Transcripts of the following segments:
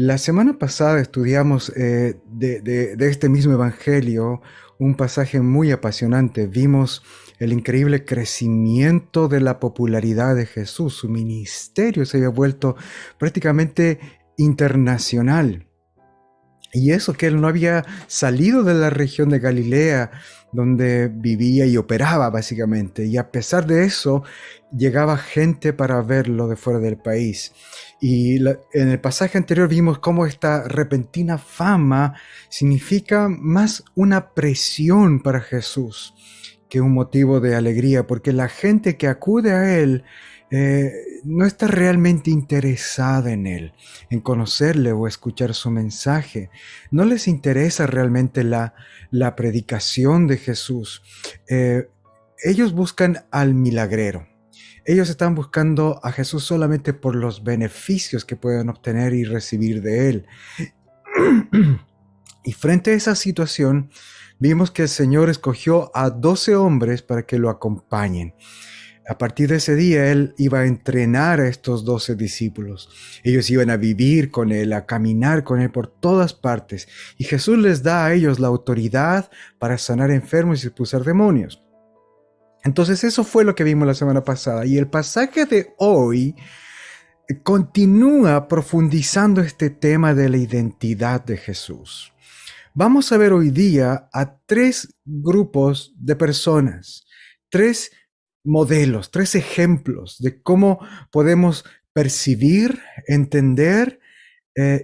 La semana pasada estudiamos de este mismo evangelio un pasaje muy apasionante. Vimos el increíble crecimiento de la popularidad de Jesús. Su ministerio se había vuelto prácticamente internacional. Y eso que él no había salido de la región de Galilea, donde vivía y operaba básicamente. Y a pesar de eso, llegaba gente para verlo de fuera del país. En el pasaje anterior vimos cómo esta repentina fama significa más una presión para Jesús que un motivo de alegría, porque la gente que acude a él no está realmente interesada en él, en conocerle o escuchar su mensaje. No les interesa realmente la predicación de Jesús. Ellos buscan al milagrero. Ellos están buscando a Jesús solamente por los beneficios que pueden obtener y recibir de él. Y frente a esa situación, vimos que el Señor escogió a 12 hombres para que lo acompañen. A partir de ese día, Él iba a entrenar a estos 12 discípulos. Ellos iban a vivir con Él, a caminar con Él por todas partes. Y Jesús les da a ellos la autoridad para sanar enfermos y expulsar demonios. Entonces eso fue lo que vimos la semana pasada. Y el pasaje de hoy continúa profundizando este tema de la identidad de Jesús. Vamos a ver hoy día a 3 grupos de personas, 3 modelos, 3 ejemplos de cómo podemos percibir, entender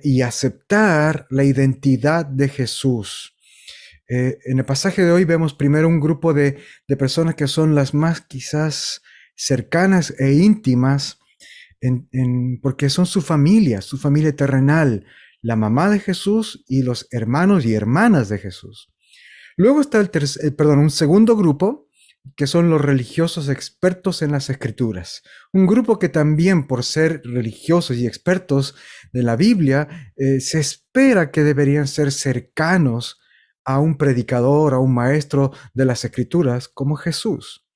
y aceptar la identidad de Jesús. En el pasaje de hoy vemos primero un grupo de personas que son las más quizás cercanas e íntimas, porque son su familia terrenal, la mamá de Jesús y los hermanos y hermanas de Jesús. Luego está un segundo grupo, que son los religiosos expertos en las Escrituras. Un grupo que también, por ser religiosos y expertos de la Biblia, se espera que deberían ser cercanos a un predicador, a un maestro de las Escrituras como Jesús.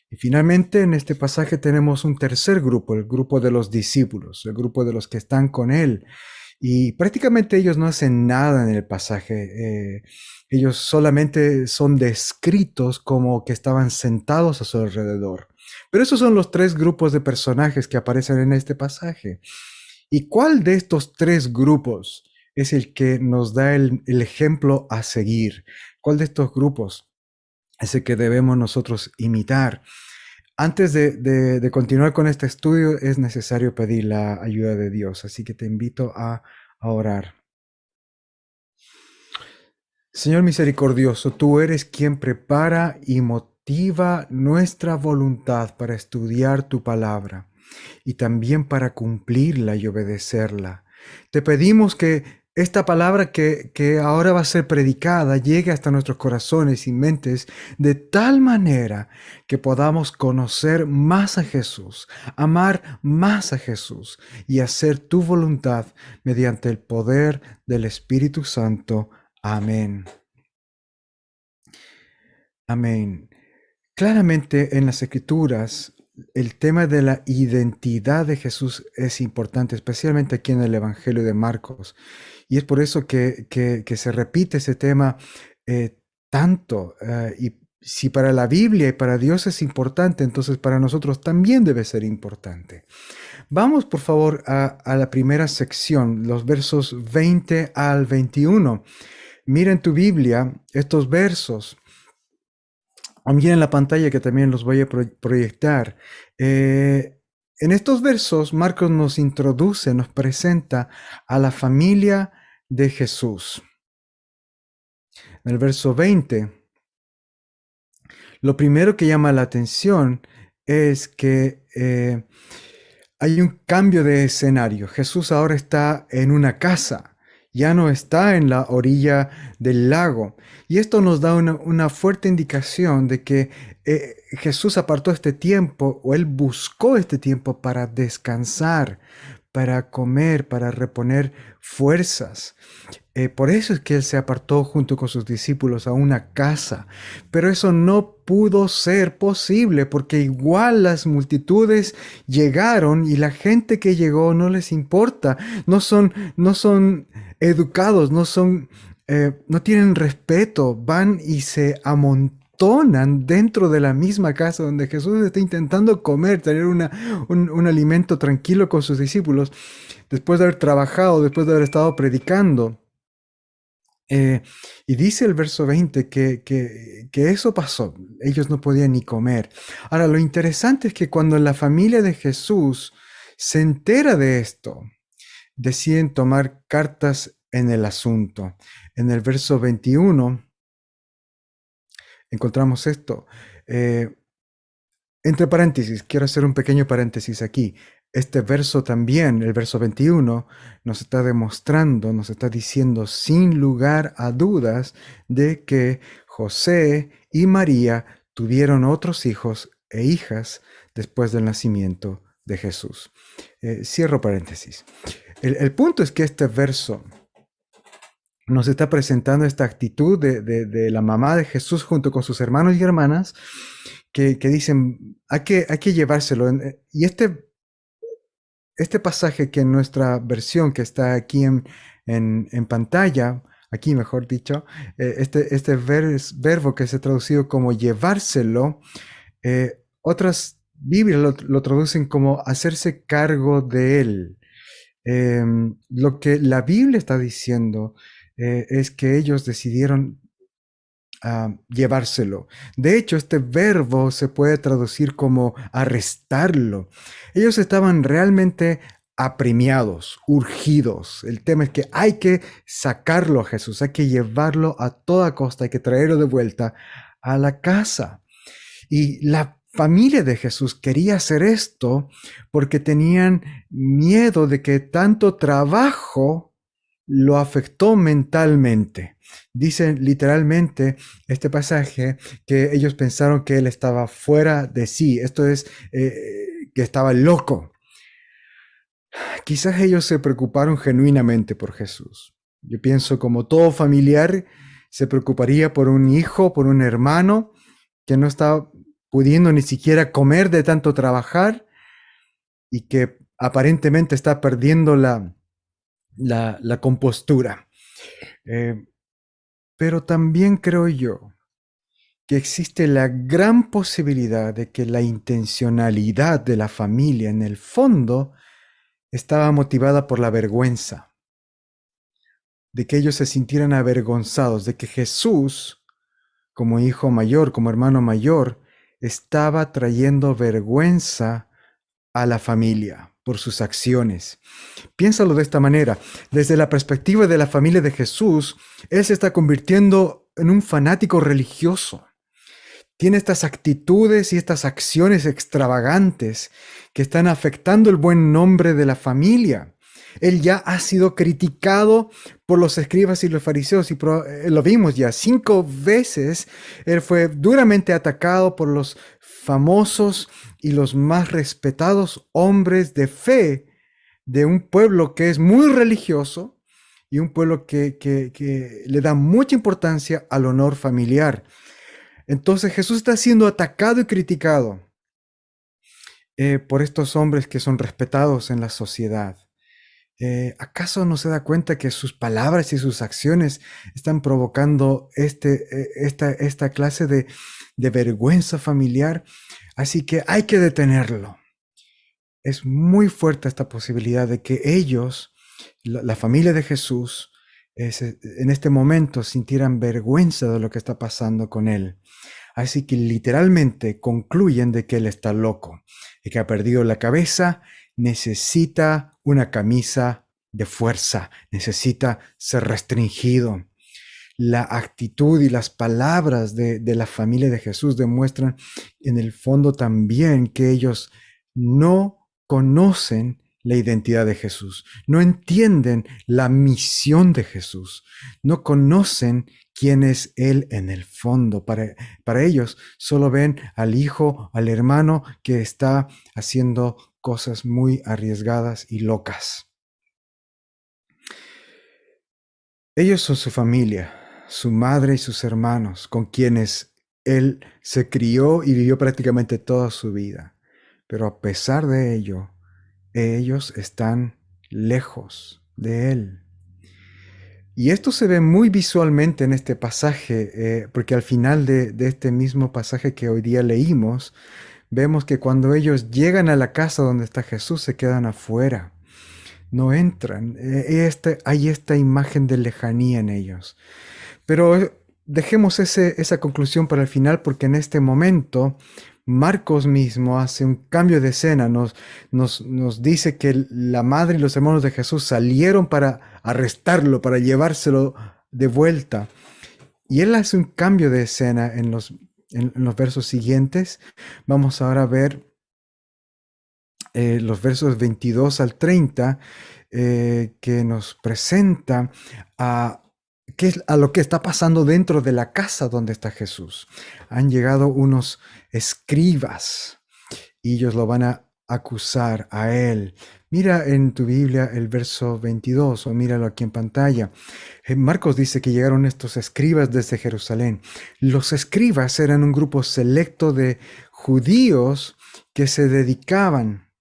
Y finalmente en este pasaje tenemos un tercer grupo, el grupo de los discípulos, el grupo de los que están con él. Y prácticamente ellos no hacen nada en el pasaje. Ellos solamente son descritos como que estaban sentados a su alrededor. Pero esos son los 3 grupos de personajes que aparecen en este pasaje. ¿Y cuál de estos 3 grupos es el que nos da el ejemplo a seguir? ¿Cuál de estos grupos es el que debemos nosotros imitar? Antes de continuar con este estudio, es necesario pedir la ayuda de Dios, así que te invito a orar. Señor misericordioso, tú eres quien prepara y motiva nuestra voluntad para estudiar tu palabra y también para cumplirla y obedecerla. Te pedimos que esta palabra que ahora va a ser predicada llegue hasta nuestros corazones y mentes de tal manera que podamos conocer más a Jesús, amar más a Jesús y hacer tu voluntad mediante el poder del Espíritu Santo. Amén. Amén. Claramente en las Escrituras el tema de la identidad de Jesús es importante, especialmente aquí en el Evangelio de Marcos. Y es por eso que se repite ese tema tanto. Y si para la Biblia y para Dios es importante, entonces para nosotros también debe ser importante. Vamos, por favor, a la primera sección, los versos 20 al 21. Mira en tu Biblia estos versos. Miren en la pantalla que también los voy a proyectar. En estos versos, Marcos nos introduce, nos presenta a la familia de Jesús. En el verso 20, lo primero que llama la atención es que hay un cambio de escenario. Jesús ahora está en una casa, ya no está en la orilla del lago. Y esto nos da una fuerte indicación de que Jesús apartó este tiempo, o él buscó este tiempo para descansar, para comer, para reponer fuerzas. Por eso es que él se apartó junto con sus discípulos a una casa. Pero eso no pudo ser posible porque igual las multitudes llegaron y la gente que llegó no les importa. No son educados, no tienen respeto. Van y se amontonan dentro de la misma casa donde Jesús está intentando comer, tener un alimento tranquilo con sus discípulos, después de haber trabajado, después de haber estado predicando. Eh, y dice el verso 20 que eso pasó, ellos no podían ni comer. Ahora, lo interesante es que cuando la familia de Jesús se entera de esto, deciden tomar cartas en el asunto. En el verso 21 encontramos esto. Eh, Entre paréntesis, quiero hacer un pequeño paréntesis aquí. Este verso también, el verso 21, nos está demostrando, nos está diciendo sin lugar a dudas de que José y María tuvieron otros hijos e hijas después del nacimiento de Jesús. Cierro paréntesis. El punto es que este verso nos está presentando esta actitud de la mamá de Jesús junto con sus hermanos y hermanas que dicen, hay que llevárselo. Y este pasaje que en nuestra versión que está aquí en pantalla, aquí mejor dicho, verbo que se ha traducido como llevárselo, otras Biblias lo traducen como hacerse cargo de él. Lo que la Biblia está diciendo es que ellos decidieron llevárselo. De hecho, este verbo se puede traducir como arrestarlo. Ellos estaban realmente apremiados, urgidos. El tema es que hay que sacarlo a Jesús, hay que llevarlo a toda costa, hay que traerlo de vuelta a la casa. Y la familia de Jesús quería hacer esto porque tenían miedo de que tanto trabajo lo afectó mentalmente. Dice literalmente este pasaje que ellos pensaron que él estaba fuera de sí, esto es, que estaba loco. Quizás ellos se preocuparon genuinamente por Jesús. Yo pienso como todo familiar se preocuparía por un hijo, por un hermano que no está pudiendo ni siquiera comer de tanto trabajar y que aparentemente está perdiendo la compostura. Pero también creo yo que existe la gran posibilidad de que la intencionalidad de la familia en el fondo estaba motivada por la vergüenza, de que ellos se sintieran avergonzados, de que Jesús, como hijo mayor, como hermano mayor, estaba trayendo vergüenza a la familia por sus acciones. Piénsalo de esta manera. Desde la perspectiva de la familia de Jesús, él se está convirtiendo en un fanático religioso. Tiene estas actitudes y estas acciones extravagantes que están afectando el buen nombre de la familia. Él ya ha sido criticado por los escribas y los fariseos y lo vimos ya 5 veces. Él fue duramente atacado por los famosos y los más respetados hombres de fe de un pueblo que es muy religioso y un pueblo que le da mucha importancia al honor familiar. Entonces Jesús está siendo atacado y criticado por estos hombres que son respetados en la sociedad. ¿Acaso no se da cuenta que sus palabras y sus acciones están provocando esta clase de vergüenza familiar? Así que hay que detenerlo. Es muy fuerte esta posibilidad de que ellos, la familia de Jesús, en este momento sintieran vergüenza de lo que está pasando con él. Así que literalmente concluyen de que él está loco y que ha perdido la cabeza, necesita una camisa de fuerza, necesita ser restringido. La actitud y las palabras de la familia de Jesús demuestran en el fondo también que ellos no conocen la identidad de Jesús, no entienden la misión de Jesús, no conocen quién es Él en el fondo. Para ellos solo ven al hijo, al hermano que está haciendo cosas muy arriesgadas y locas. Ellos son su familia, su madre y sus hermanos, con quienes él se crió y vivió prácticamente toda su vida. Pero a pesar de ello, ellos están lejos de él. Y esto se ve muy visualmente en este pasaje, porque al final de este mismo pasaje que hoy día leímos, vemos que cuando ellos llegan a la casa donde está Jesús, se quedan afuera, no entran. Hay esta imagen de lejanía en ellos. Pero dejemos esa conclusión para el final, porque en este momento Marcos mismo hace un cambio de escena, nos dice que la madre y los hermanos de Jesús salieron para arrestarlo, para llevárselo de vuelta. Y él hace un cambio de escena en los versos siguientes. Vamos ahora a ver los versos 22 al 30, que nos presenta a, a lo que está pasando dentro de la casa donde está Jesús. Han llegado unos escribas y ellos lo van a acusar a él. Mira en tu Biblia el verso 22 o míralo aquí en pantalla. Marcos dice que llegaron estos escribas desde Jerusalén. Los escribas eran un grupo selecto de judíos que se dedicaban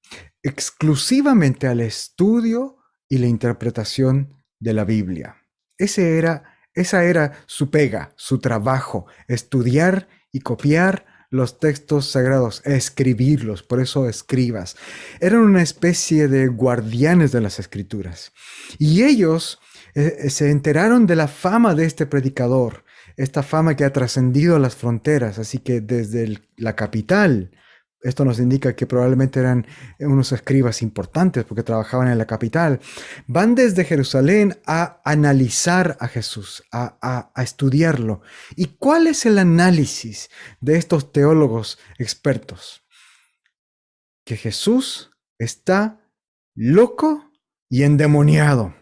exclusivamente al estudio y la interpretación de la Biblia. Esa era su pega, su trabajo, estudiar y copiar los textos sagrados, escribirlos, por eso escribas. Eran una especie de guardianes de las escrituras. Y ellos se enteraron de la fama de este predicador, esta fama que ha trascendido las fronteras, así que desde la capital, esto nos indica que probablemente eran unos escribas importantes porque trabajaban en la capital. Van desde Jerusalén a analizar a Jesús, a estudiarlo. ¿Y cuál es el análisis de estos teólogos expertos? Que Jesús está loco y endemoniado.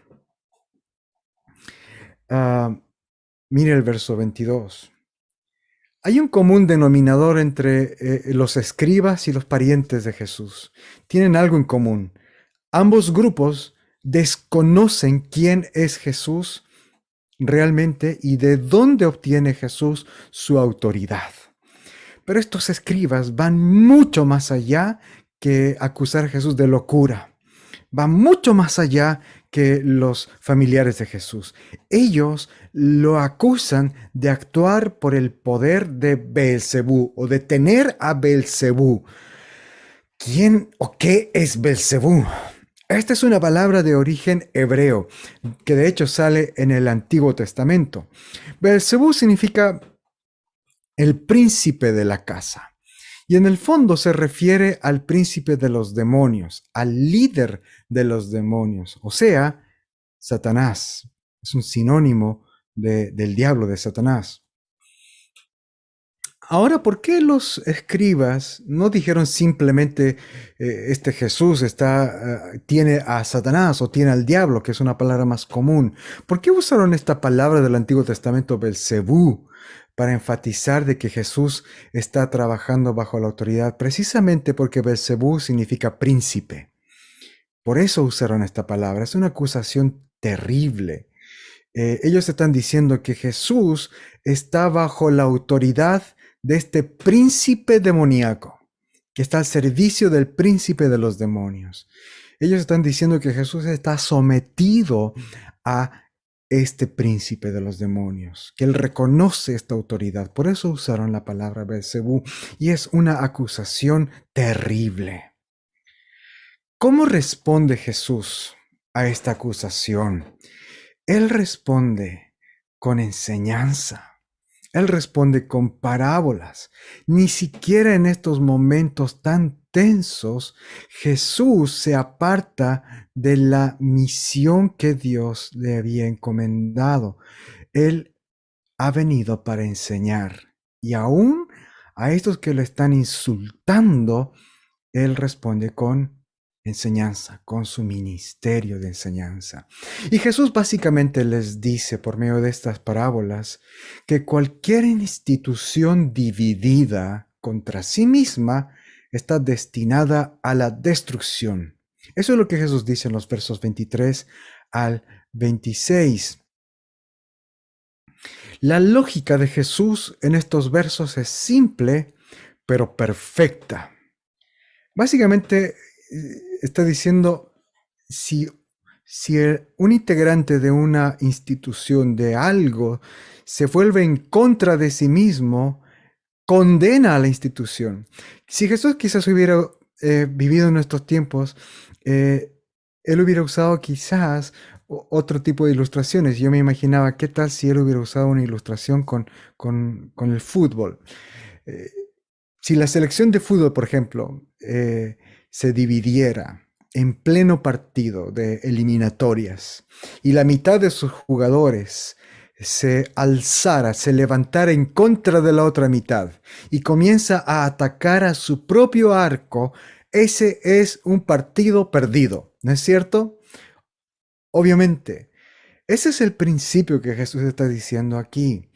Mire el verso 22. Hay un común denominador entre los escribas y los parientes de Jesús. Tienen algo en común. Ambos grupos desconocen quién es Jesús realmente y de dónde obtiene Jesús su autoridad. Pero estos escribas van mucho más allá que acusar a Jesús de locura. Va mucho más allá que los familiares de Jesús. Ellos lo acusan de actuar por el poder de Beelzebú o de tener a Beelzebú. ¿Quién o qué es Beelzebú? Esta es una palabra de origen hebreo, que de hecho sale en el Antiguo Testamento. Beelzebú significa el príncipe de la casa. Y en el fondo se refiere al príncipe de los demonios, al líder de los demonios, o sea, Satanás. Es un sinónimo del diablo, de Satanás. Ahora, ¿por qué los escribas no dijeron simplemente este Jesús tiene a Satanás o tiene al diablo, que es una palabra más común? ¿Por qué usaron esta palabra del Antiguo Testamento, Belcebú, para enfatizar de que Jesús está trabajando bajo la autoridad? Precisamente porque Belcebú significa príncipe. Por eso usaron esta palabra. Es una acusación terrible. Ellos están diciendo que Jesús está bajo la autoridad de este príncipe demoníaco, que está al servicio del príncipe de los demonios. Ellos están diciendo que Jesús está sometido a este príncipe de los demonios, que él reconoce esta autoridad. Por eso usaron la palabra Beelzebú, y es una acusación terrible. ¿Cómo responde Jesús a esta acusación? Él responde con enseñanza. Él responde con parábolas. Ni siquiera en estos momentos tan tensos, Jesús se aparta de la misión que Dios le había encomendado. Él ha venido para enseñar. Y aún a estos que lo están insultando, Él responde con enseñanza, con su ministerio de enseñanza. Y Jesús básicamente les dice por medio de estas parábolas que cualquier institución dividida contra sí misma está destinada a la destrucción. Eso es lo que Jesús dice en los versos 23 al 26. La lógica de Jesús en estos versos es simple, pero perfecta. Básicamente está diciendo, si, un integrante de una institución, de algo, se vuelve en contra de sí mismo, condena a la institución. Si Jesús quizás hubiera vivido en nuestros tiempos, eh, él hubiera usado quizás otro tipo de ilustraciones. Yo me imaginaba, ¿qué tal si él hubiera usado una ilustración con el fútbol? Eh, si la selección de fútbol, por ejemplo, se dividiera en pleno partido de eliminatorias y la mitad de sus jugadores se alzara, se levantara en contra de la otra mitad y comienza a atacar a su propio arco, ese es un partido perdido, ¿no es cierto? Obviamente, ese es el principio que Jesús está diciendo aquí.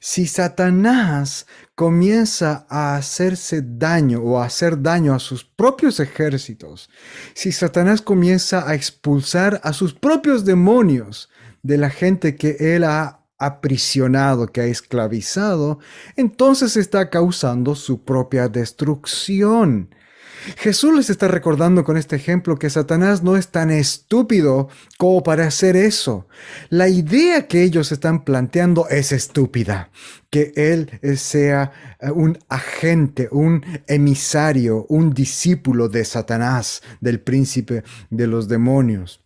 Si Satanás comienza a hacerse daño o a hacer daño a sus propios ejércitos, si Satanás comienza a expulsar a sus propios demonios de la gente que él ha aprisionado, que ha esclavizado, entonces está causando su propia destrucción. Jesús les está recordando con este ejemplo que Satanás no es tan estúpido como para hacer eso. La idea que ellos están planteando es estúpida, que él sea un agente, un emisario, un discípulo de Satanás, del príncipe de los demonios.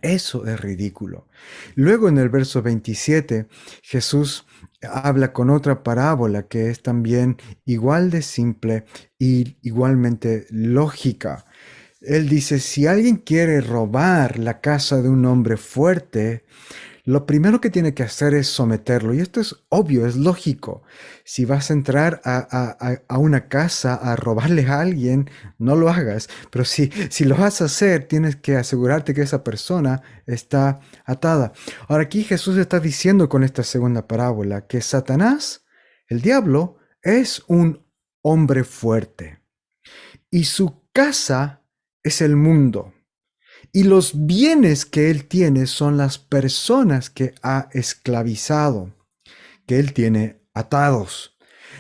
Eso es ridículo. Luego en el verso 27, Jesús habla con otra parábola que es también igual de simple y igualmente lógica. Él dice, si alguien quiere robar la casa de un hombre fuerte, lo primero que tiene que hacer es someterlo. Y esto es obvio, es lógico. Si vas a entrar a una casa a robarle a alguien, no lo hagas. Pero si lo vas a hacer, tienes que asegurarte que esa persona está atada. Ahora aquí Jesús está diciendo con esta segunda parábola que Satanás, el diablo, es un hombre fuerte. Y su casa es el mundo. Y los bienes que él tiene son las personas que ha esclavizado, que él tiene atados.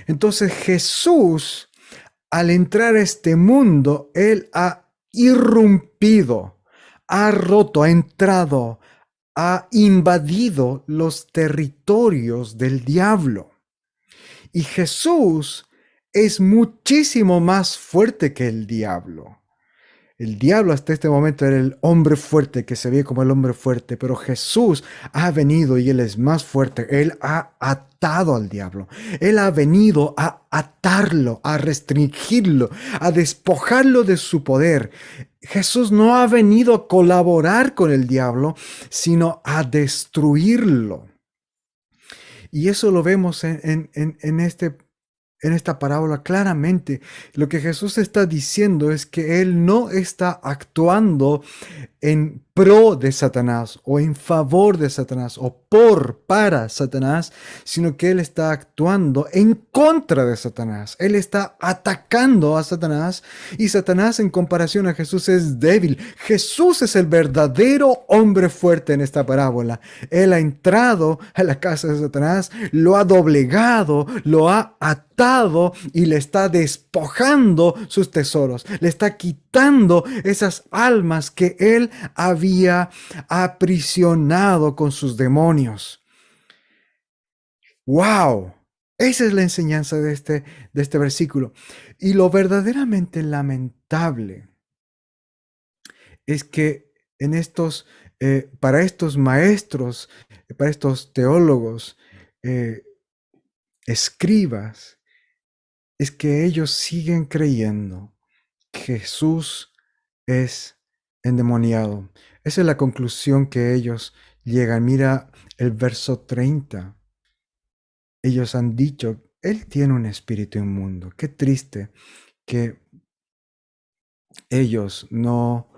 Entonces Jesús, al entrar a este mundo, él ha irrumpido, ha roto, ha entrado, ha invadido los territorios del diablo. Y Jesús es muchísimo más fuerte que el diablo. El diablo hasta este momento era el hombre fuerte, que se ve como el hombre fuerte, pero Jesús ha venido y Él es más fuerte. Él ha atado al diablo. Él ha venido a atarlo, a restringirlo, a despojarlo de su poder. Jesús no ha venido a colaborar con el diablo, sino a destruirlo. Y eso lo vemos en esta parábola claramente. Lo que Jesús está diciendo es que Él no está actuando en pro de Satanás o en favor de Satanás o para Satanás, sino que Él está actuando en contra de Satanás. Él está atacando a Satanás y Satanás en comparación a Jesús es débil. Jesús es el verdadero hombre fuerte en esta parábola. Él ha entrado a la casa de Satanás, lo ha doblegado, lo ha atado y le está despojando sus tesoros. Le está quitando esas almas que él había aprisionado con sus demonios. ¡Wow! Esa es la enseñanza de este versículo. Y lo verdaderamente lamentable es que para estos maestros, para estos teólogos, escribas, es que ellos siguen creyendo que Jesús es endemoniado. Esa es la conclusión que ellos llegan. Mira el verso 30. Ellos han dicho, Él tiene un espíritu inmundo. Qué triste que ellos no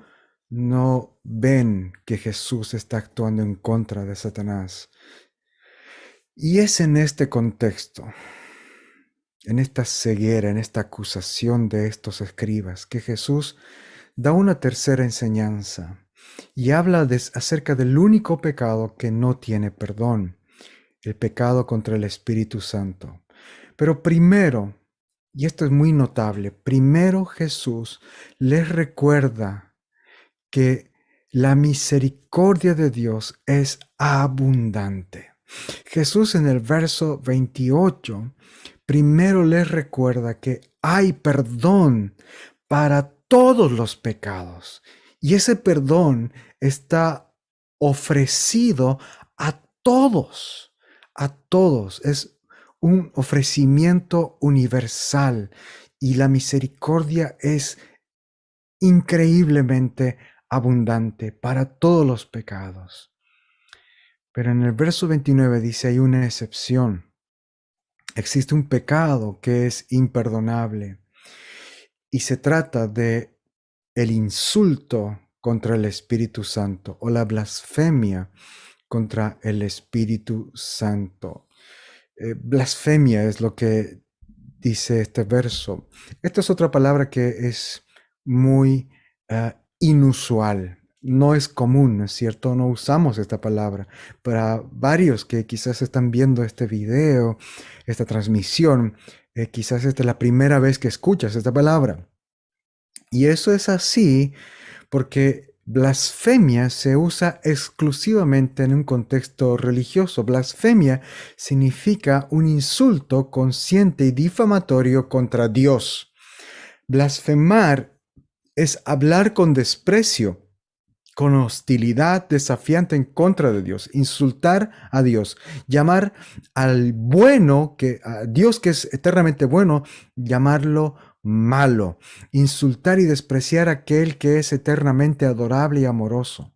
ven que Jesús está actuando en contra de Satanás. Y es en este contexto, en esta ceguera, en esta acusación de estos escribas, que Jesús da una tercera enseñanza y habla acerca del único pecado que no tiene perdón, el pecado contra el Espíritu Santo. Pero primero, y esto es muy notable, primero Jesús les recuerda que la misericordia de Dios es abundante. Jesús en el verso 28 primero les recuerda que hay perdón para todos los pecados. Y ese perdón está ofrecido a todos, a todos. Es un ofrecimiento universal y la misericordia es increíblemente abundante para todos los pecados. Pero en el verso 29 dice hay una excepción. Existe un pecado que es imperdonable y se trata de el insulto contra el Espíritu Santo o la blasfemia contra el Espíritu Santo. Blasfemia es lo que dice este verso. Esta es otra palabra que es muy inusual. No es común, ¿no es cierto? No usamos esta palabra. Para varios que quizás están viendo este video, esta transmisión, quizás esta es la primera vez que escuchas esta palabra. Y eso es así porque blasfemia se usa exclusivamente en un contexto religioso. Blasfemia significa un insulto consciente y difamatorio contra Dios. Blasfemar es hablar con desprecio, con hostilidad desafiante en contra de Dios, insultar a Dios, llamar al bueno, a Dios que es eternamente bueno, llamarlo malo, insultar y despreciar a aquel que es eternamente adorable y amoroso.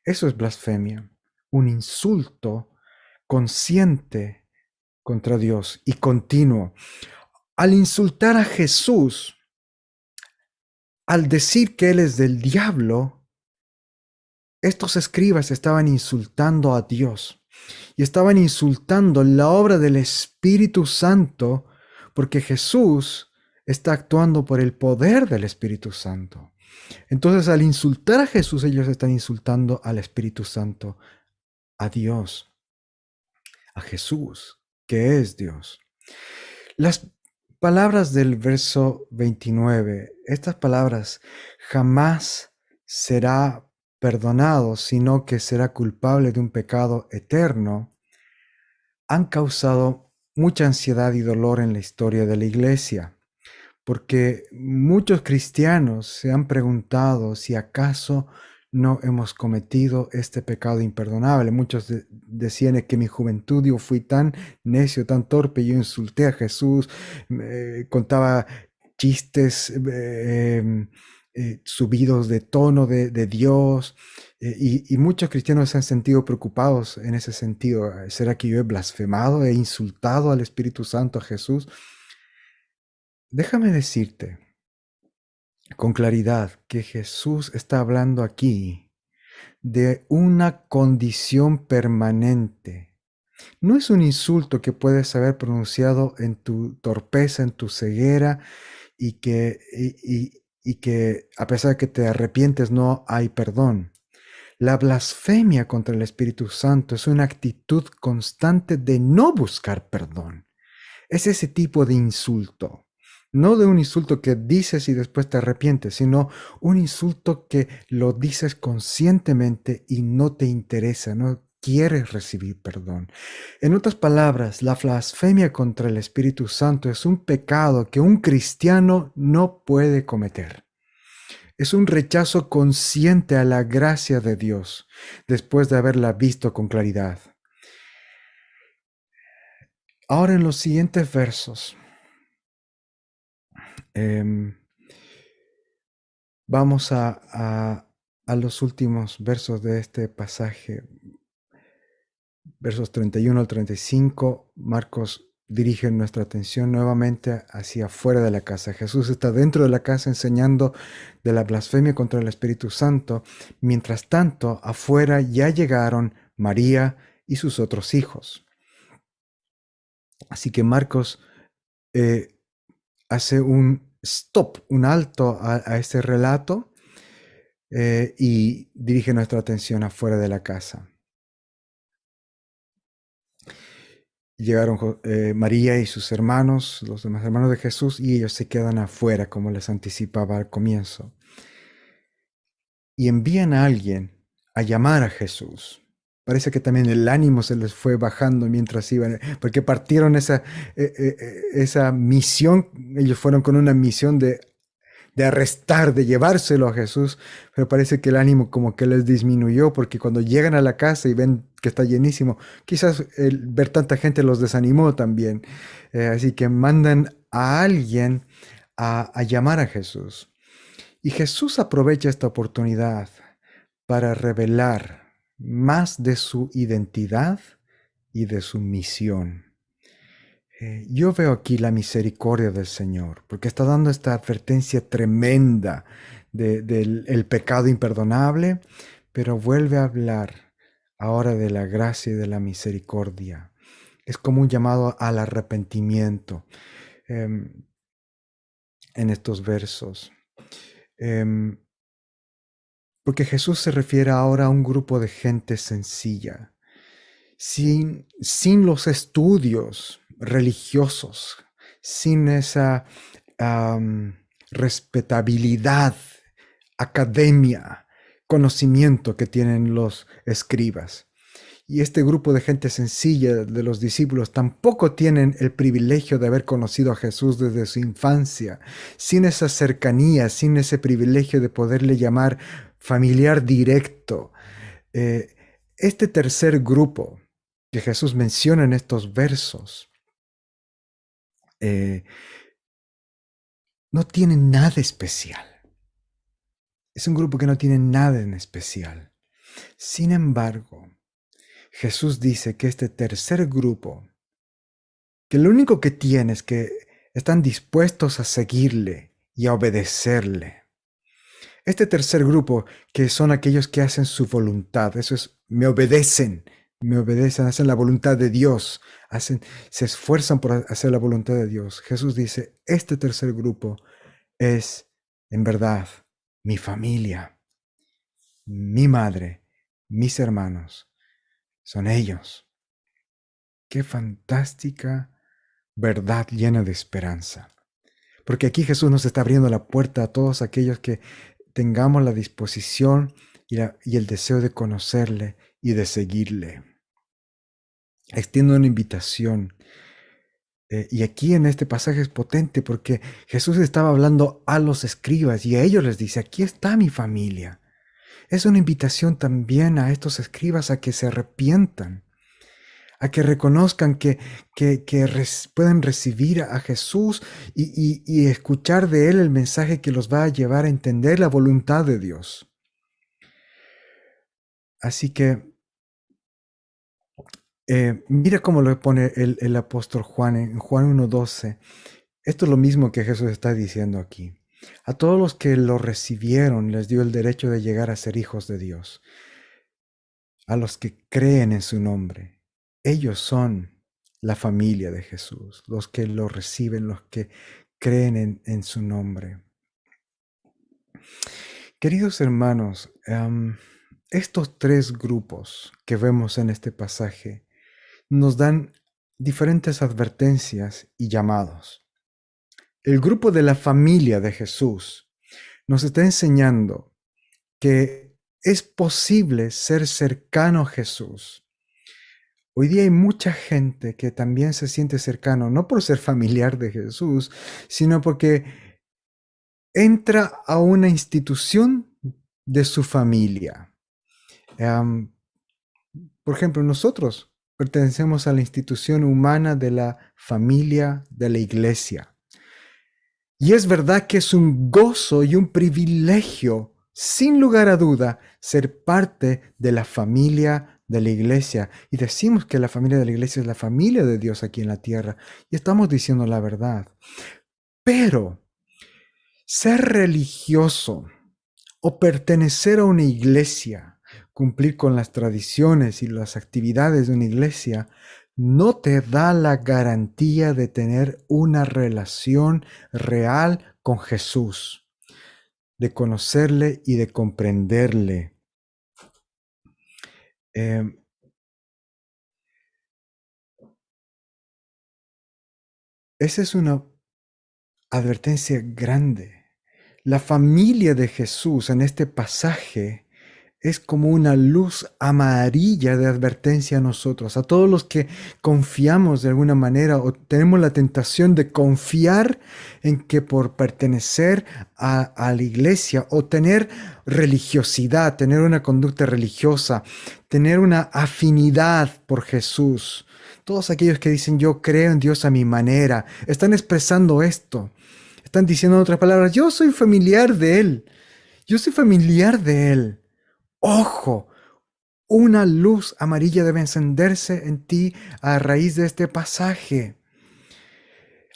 Eso es blasfemia, un insulto consciente contra Dios y continuo. Al insultar a Jesús, al decir que Él es del diablo, estos escribas estaban insultando a Dios y estaban insultando la obra del Espíritu Santo porque Jesús está actuando por el poder del Espíritu Santo. Entonces, al insultar a Jesús, ellos están insultando al Espíritu Santo, a Dios, a Jesús, que es Dios. Las palabras del verso 29, estas palabras jamás será perdonado, sino que será culpable de un pecado eterno, han causado mucha ansiedad y dolor en la historia de la iglesia, porque muchos cristianos se han preguntado si acaso no hemos cometido este pecado imperdonable. Muchos decían que en mi juventud yo fui tan necio, tan torpe, yo insulté a Jesús, contaba chistes subidos de tono de Dios, y muchos cristianos se han sentido preocupados en ese sentido. ¿Será que yo he blasfemado, he insultado al Espíritu Santo, a Jesús? Déjame decirte con claridad que Jesús está hablando aquí de una condición permanente. No es un insulto que puedes haber pronunciado en tu torpeza, en tu ceguera, y que a pesar de que te arrepientes no hay perdón. La blasfemia contra el Espíritu Santo es una actitud constante de no buscar perdón. Es ese tipo de insulto. No de un insulto que dices y después te arrepientes, sino un insulto que lo dices conscientemente y no te interesa, no quieres recibir perdón. En otras palabras, la blasfemia contra el Espíritu Santo es un pecado que un cristiano no puede cometer. Es un rechazo consciente a la gracia de Dios después de haberla visto con claridad. Ahora en los siguientes versos, vamos a los últimos versos de este pasaje, versos 31 al 35. Marcos dirige nuestra atención nuevamente hacia afuera de la casa. Jesús está dentro de la casa enseñando de la blasfemia contra el Espíritu Santo. Mientras tanto, afuera ya llegaron María y sus otros hijos. Así que Marcos hace un stop, un alto a este relato, y dirige nuestra atención afuera de la casa. Llegaron María y sus hermanos, los demás hermanos de Jesús, y ellos se quedan afuera, como les anticipaba al comienzo. Y envían a alguien a llamar a Jesús. Parece que también el ánimo se les fue bajando mientras iban, porque partieron esa misión, ellos fueron con una misión de arrestar, de llevárselo a Jesús, pero parece que el ánimo como que les disminuyó, porque cuando llegan a la casa y ven que está llenísimo, quizás el ver tanta gente los desanimó también. Así que mandan a alguien a llamar a Jesús. Y Jesús aprovecha esta oportunidad para revelar más de su identidad y de su misión. Yo veo aquí la misericordia del Señor, porque está dando esta advertencia tremenda del el pecado imperdonable, pero vuelve a hablar ahora de la gracia y de la misericordia. Es como un llamado al arrepentimiento en estos versos. Porque Jesús se refiere ahora a un grupo de gente sencilla, sin los estudios religiosos, sin esa respetabilidad, academia, conocimiento que tienen los escribas. Y este grupo de gente sencilla de los discípulos tampoco tienen el privilegio de haber conocido a Jesús desde su infancia, sin esa cercanía, sin ese privilegio de poderle llamar familiar directo. Eh, este tercer grupo que Jesús menciona en estos versos eh, no tiene nada especial. Es un grupo que no tiene nada en especial. Sin embargo, Jesús dice que este tercer grupo, que lo único que tiene es que están dispuestos a seguirle y a obedecerle. Este tercer grupo, que son aquellos que hacen su voluntad, eso es, me obedecen, hacen la voluntad de Dios, se esfuerzan por hacer la voluntad de Dios. Jesús dice, este tercer grupo es, en verdad, mi familia, mi madre, mis hermanos, son ellos. Qué fantástica verdad llena de esperanza. Porque aquí Jesús nos está abriendo la puerta a todos aquellos que tengamos la disposición y el deseo de conocerle y de seguirle. Extiendo una invitación. Y aquí en este pasaje es potente porque Jesús estaba hablando a los escribas y a ellos les dice, aquí está mi familia. Es una invitación también a estos escribas a que se arrepientan, a que reconozcan que pueden recibir a Jesús y escuchar de Él el mensaje que los va a llevar a entender la voluntad de Dios. Así que mira cómo lo pone el apóstol Juan en Juan 1:12. Esto es lo mismo que Jesús está diciendo aquí. A todos los que lo recibieron les dio el derecho de llegar a ser hijos de Dios. A los que creen en su nombre. Ellos son la familia de Jesús, los que lo reciben, los que creen en su nombre. Queridos hermanos, estos tres grupos que vemos en este pasaje nos dan diferentes advertencias y llamados. El grupo de la familia de Jesús nos está enseñando que es posible ser cercano a Jesús. Hoy día hay mucha gente que también se siente cercano, no por ser familiar de Jesús, sino porque entra a una institución de su familia. Por ejemplo, nosotros pertenecemos a la institución humana de la familia de la iglesia. Y es verdad que es un gozo y un privilegio, sin lugar a duda, ser parte de la familia de la iglesia. Y decimos que la familia de la iglesia es la familia de Dios aquí en la tierra. Y estamos diciendo la verdad. Pero ser religioso o pertenecer a una iglesia, cumplir con las tradiciones y las actividades de una iglesia, no te da la garantía de tener una relación real con Jesús, de conocerle y de comprenderle. Esa es una advertencia grande. La familia de Jesús en este pasaje es como una luz amarilla de advertencia a nosotros, a todos los que confiamos de alguna manera o tenemos la tentación de confiar en que por pertenecer a la iglesia o tener religiosidad, tener una conducta religiosa, tener una afinidad por Jesús. Todos aquellos que dicen yo creo en Dios a mi manera, están expresando esto. Están diciendo en otras palabras, yo soy familiar de Él. Yo soy familiar de Él. Ojo, una luz amarilla debe encenderse en ti a raíz de este pasaje.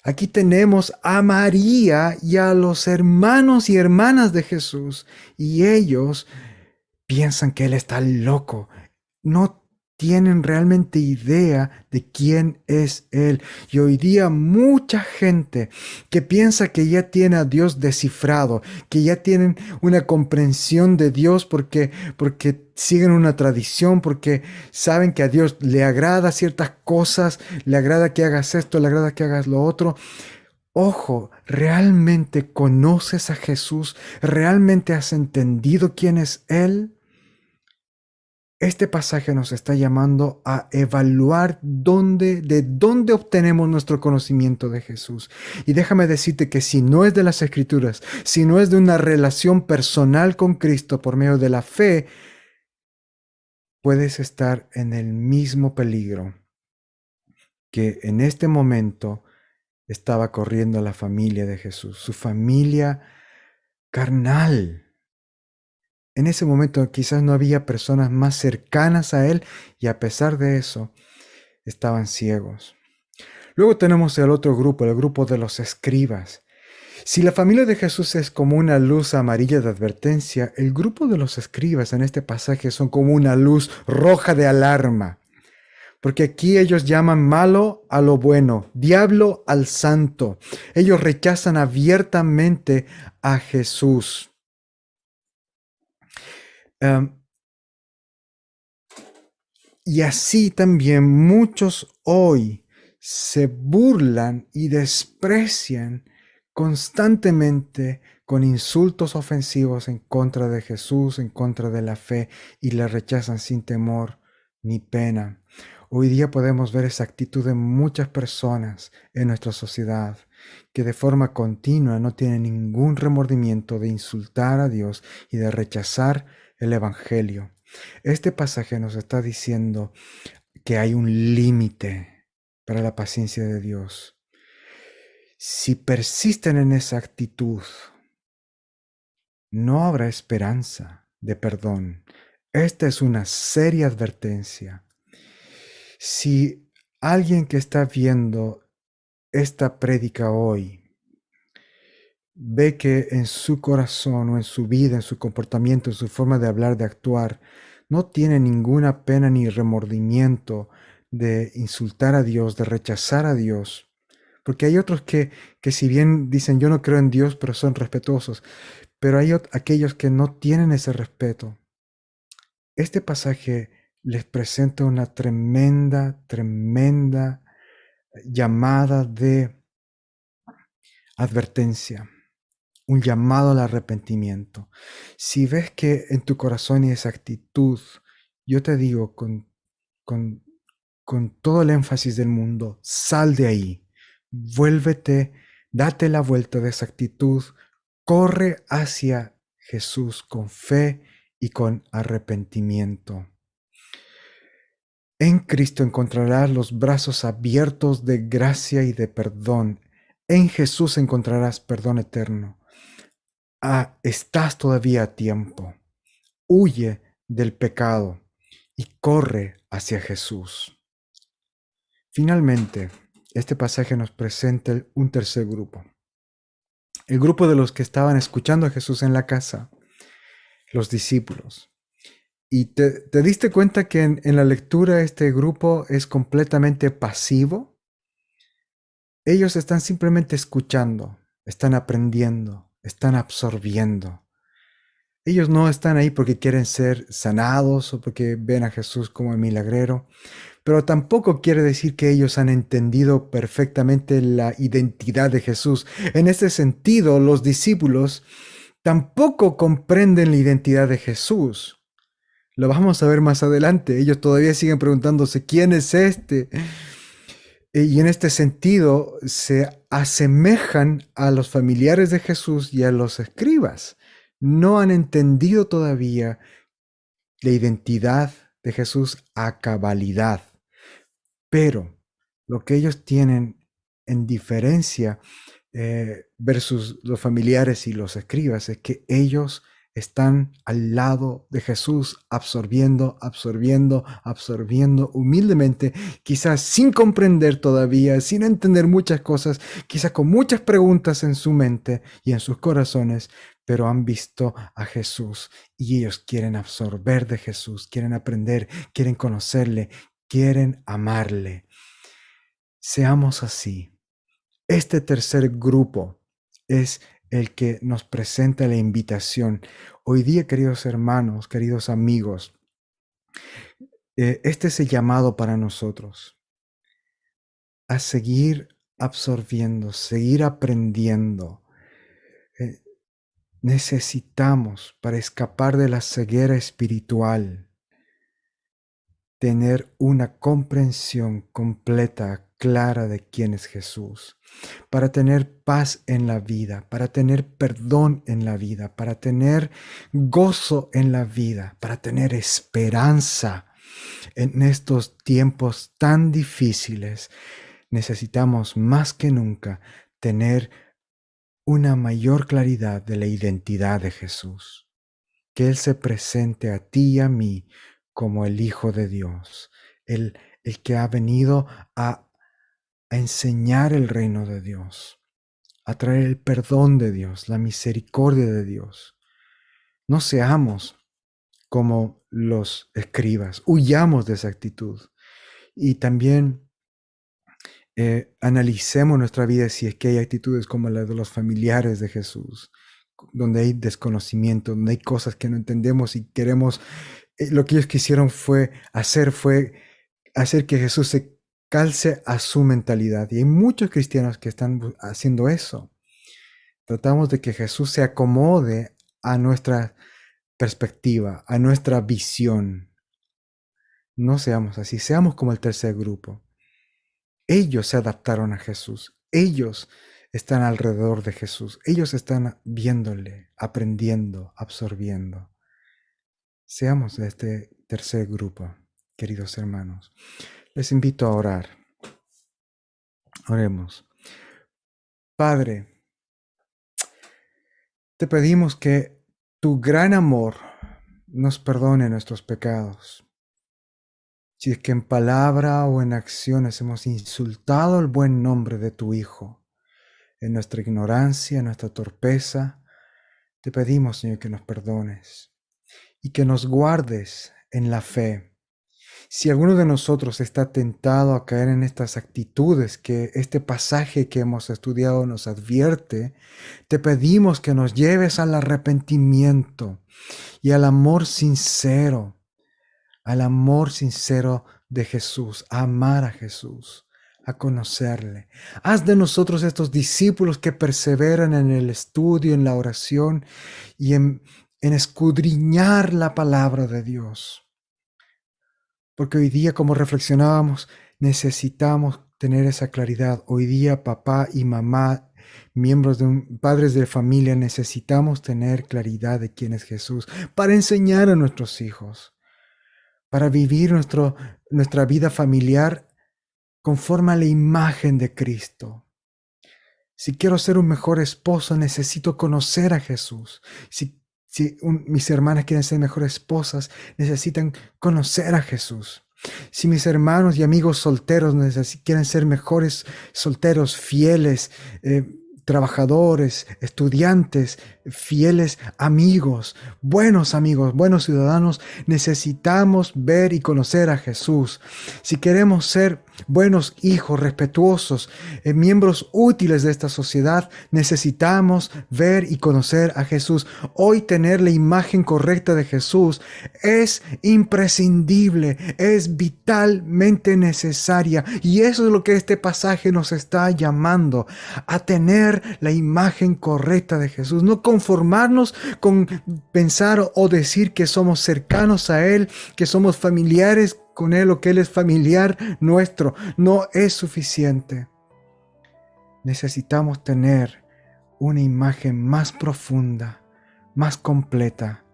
Aquí tenemos a María y a los hermanos y hermanas de Jesús, y ellos piensan que Él está loco. No tienen realmente idea de quién es Él. Y hoy día mucha gente que piensa que ya tiene a Dios descifrado, que ya tienen una comprensión de Dios porque siguen una tradición, porque saben que a Dios le agrada ciertas cosas, le agrada que hagas esto, le agrada que hagas lo otro. Ojo, ¿realmente conoces a Jesús? ¿Realmente has entendido quién es Él? Este pasaje nos está llamando a evaluar de dónde obtenemos nuestro conocimiento de Jesús. Y déjame decirte que si no es de las Escrituras, si no es de una relación personal con Cristo por medio de la fe, puedes estar en el mismo peligro que en este momento estaba corriendo la familia de Jesús, su familia carnal. En ese momento quizás no había personas más cercanas a él y a pesar de eso estaban ciegos. Luego tenemos el otro grupo, el grupo de los escribas. Si la familia de Jesús es como una luz amarilla de advertencia, el grupo de los escribas en este pasaje son como una luz roja de alarma. Porque aquí ellos llaman malo a lo bueno, diablo al santo. Ellos rechazan abiertamente a Jesús. Y así también muchos hoy se burlan y desprecian constantemente con insultos ofensivos en contra de Jesús, en contra de la fe, y le rechazan sin temor ni pena. Hoy día podemos ver esa actitud de muchas personas en nuestra sociedad que de forma continua no tienen ningún remordimiento de insultar a Dios y de rechazar el Evangelio. Este pasaje nos está diciendo que hay un límite para la paciencia de Dios. Si persisten en esa actitud, no habrá esperanza de perdón. Esta es una seria advertencia. Si alguien que está viendo esta prédica hoy ve que en su corazón o en su vida, en su comportamiento, en su forma de hablar, de actuar, no tiene ninguna pena ni remordimiento de insultar a Dios, de rechazar a Dios. Porque hay otros que si bien dicen yo no creo en Dios, pero son respetuosos, pero hay aquellos que no tienen ese respeto. Este pasaje les presenta una tremenda, tremenda llamada de advertencia. Un llamado al arrepentimiento. Si ves que en tu corazón hay esa actitud, yo te digo con, con todo el énfasis del mundo, sal de ahí, vuélvete, date la vuelta de esa actitud, corre hacia Jesús con fe y con arrepentimiento. En Cristo encontrarás los brazos abiertos de gracia y de perdón. En Jesús encontrarás perdón eterno. Estás todavía a tiempo. Huye del pecado y corre hacia Jesús. Finalmente, este pasaje nos presenta un tercer grupo. El grupo de los que estaban escuchando a Jesús en la casa, los discípulos. ¿Y te diste cuenta que en la lectura este grupo es completamente pasivo? Ellos están simplemente escuchando, están aprendiendo, están absorbiendo. Ellos no están ahí porque quieren ser sanados o porque ven a Jesús como el milagrero, pero tampoco quiere decir que ellos han entendido perfectamente la identidad de Jesús. En ese sentido, los discípulos tampoco comprenden la identidad de Jesús. Lo vamos a ver más adelante. Ellos todavía siguen preguntándose, ¿quién es este? Y en este sentido se asemejan a los familiares de Jesús y a los escribas. No han entendido todavía la identidad de Jesús a cabalidad. Pero lo que ellos tienen en diferencia versus los familiares y los escribas es que ellos están al lado de Jesús, absorbiendo, absorbiendo, absorbiendo humildemente, quizás sin comprender todavía, sin entender muchas cosas, quizás con muchas preguntas en su mente y en sus corazones, pero han visto a Jesús y ellos quieren absorber de Jesús, quieren aprender, quieren conocerle, quieren amarle. Seamos así. Este tercer grupo es el que nos presenta la invitación. Hoy día, queridos hermanos, queridos amigos, este es el llamado para nosotros a seguir absorbiendo, seguir aprendiendo. Necesitamos, para escapar de la ceguera espiritual, tener una comprensión completa, clara de quién es Jesús, para tener paz en la vida, para tener perdón en la vida, para tener gozo en la vida, para tener esperanza en estos tiempos tan difíciles. Necesitamos más que nunca tener una mayor claridad de la identidad de Jesús, que Él se presente a ti y a mí como el Hijo de Dios, el que ha venido a enseñar el reino de Dios, a traer el perdón de Dios, la misericordia de Dios. No seamos como los escribas, huyamos de esa actitud y también analicemos nuestra vida si es que hay actitudes como las de los familiares de Jesús, donde hay desconocimiento, donde hay cosas que no entendemos y queremos. Lo que ellos quisieron fue hacer que Jesús se calce a su mentalidad. Y hay muchos cristianos que están haciendo eso. Tratamos de que Jesús se acomode a nuestra perspectiva, a nuestra visión. No seamos así, seamos como el tercer grupo. Ellos se adaptaron a Jesús. Ellos están alrededor de Jesús. Ellos están viéndole, aprendiendo, absorbiendo. Seamos de este tercer grupo, queridos hermanos. Les invito a orar. Oremos. Padre, te pedimos que tu gran amor nos perdone nuestros pecados. Si es que en palabra o en acciones hemos insultado el buen nombre de tu Hijo, en nuestra ignorancia, en nuestra torpeza, te pedimos, Señor, que nos perdones y que nos guardes en la fe. Si alguno de nosotros está tentado a caer en estas actitudes que este pasaje que hemos estudiado nos advierte, te pedimos que nos lleves al arrepentimiento y al amor sincero de Jesús, a amar a Jesús, a conocerle. Haz de nosotros estos discípulos que perseveran en el estudio, en la oración y en escudriñar la palabra de Dios. Porque hoy día, como reflexionábamos, necesitamos tener esa claridad. Hoy día, papá y mamá, padres de familia, necesitamos tener claridad de quién es Jesús para enseñar a nuestros hijos, para vivir nuestra vida familiar conforme a la imagen de Cristo. Si quiero ser un mejor esposo, necesito conocer a Jesús. Si mis hermanas quieren ser mejores esposas, necesitan conocer a Jesús. Si mis hermanos y amigos solteros quieren ser mejores solteros, fieles, trabajadores, estudiantes, fieles amigos, buenos ciudadanos, necesitamos ver y conocer a Jesús. Si queremos ser buenos hijos, respetuosos, miembros útiles de esta sociedad, necesitamos ver y conocer a Jesús. Hoy tener la imagen correcta de Jesús es imprescindible, es vitalmente necesaria. Y eso es lo que este pasaje nos está llamando, a tener la imagen correcta de Jesús. No conformarnos con pensar o decir que somos cercanos a Él, que somos familiares con Él o que Él es familiar nuestro. No es suficiente. Necesitamos tener una imagen más profunda, más completa.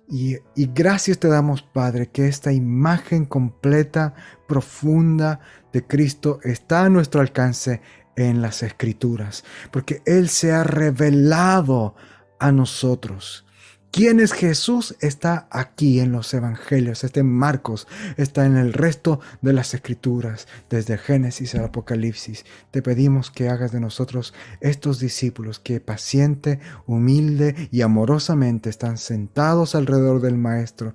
Y gracias te damos, Padre, que esta imagen completa, profunda de Cristo está a nuestro alcance en las Escrituras, porque Él se ha revelado a nosotros. ¿Quién es Jesús? Está aquí en los Evangelios, está en Marcos, está en el resto de las Escrituras, desde Génesis al Apocalipsis. Te pedimos que hagas de nosotros estos discípulos que paciente, humilde y amorosamente están sentados alrededor del Maestro,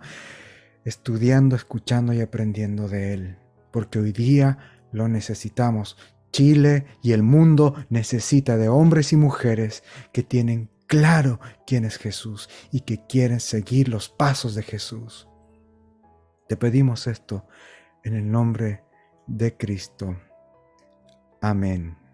estudiando, escuchando y aprendiendo de Él, porque hoy día lo necesitamos. Chile y el mundo necesita de hombres y mujeres que tienen claro quién es Jesús y que quieren seguir los pasos de Jesús. Te pedimos esto en el nombre de Cristo. Amén.